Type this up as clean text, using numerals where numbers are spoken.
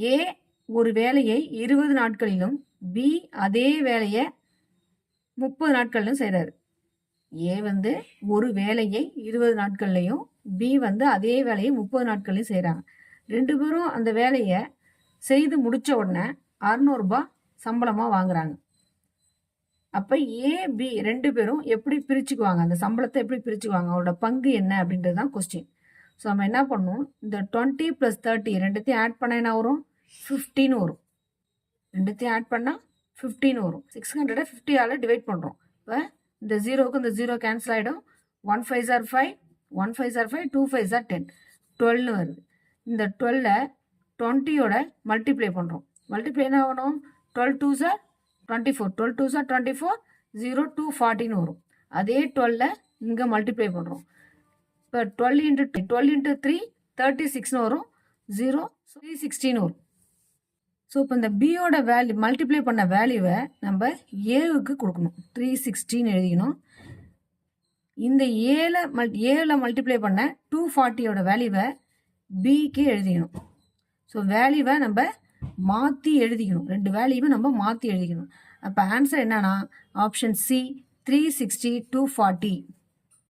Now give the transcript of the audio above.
ஏ ஒரு வேலையை 20 நாட்களிலும் பி அதே வேலையை 30 நாட்களிலும் செய்கிறாரு. ஏ வந்து ஒரு வேலையை 20 நாட்கள்லையும் பி வந்து அதே வேலையை 30 நாட்கள்லையும் செய்கிறாங்க. 2 பேரும் அந்த வேலையை செய்து முடித்த உடனே 600 ரூபாய் சம்பளமாக வாங்குறாங்க. அப்போ ஏ பி 2 பேரும் எப்படி பிரிச்சுக்குவாங்க, அந்த சம்பளத்தை எப்படி பிரிச்சுக்குவாங்க, அவரோட பங்கு என்ன அப்படின்றது தான் கொஸ்டின். ஸோ நம்ம என்ன பண்ணணும், இந்த 20 + 30 ரெண்டுத்தையும் ஆட் பண்ண என்ன வரும், 15 வரும். ரெண்டுத்தையும் ஆட் பண்ணால் 15 வரும். 600 50ஆல் டிவைட் பண்ணுறோம். இப்போ இந்த 0க்கு இந்த 0 கேன்சல் ஆகிடும். 1 5s are 5, 1 5s are 5, 2 5s are 10, 12 வருது. இந்த 12 20யோட மல்டிப்ளை பண்ணுறோம். மல்டிப்ளை என்ன ஆகணும், 12 2s are 24, 12 2s are 24, 0 2 14 வரும். அதே 12 இங்கே மல்டிப்ளை பண்ணுறோம். இப்போ 12 × 3 36 வரும். 0 316 வரும். ஸோ இப்போ இந்த பியோட வேல்யூ மல்டிப்ளை பண்ண வேல்யூவை நம்ம ஏவுக்கு கொடுக்கணும். 316 எழுதிக்கணும். இந்த ஏல மல்டிப்ளை பண்ண 240யோட வேல்யூவை பிக்கு எழுதிக்கணும். ஸோ வேல்யூவை நம்ம மாற்றி எழுதிக்கணும். 2 வேல்யூவை நம்ம மாற்றி எழுதிக்கணும். அப்போ ஆன்சர் என்னன்னா ஆப்ஷன் சி 360 240.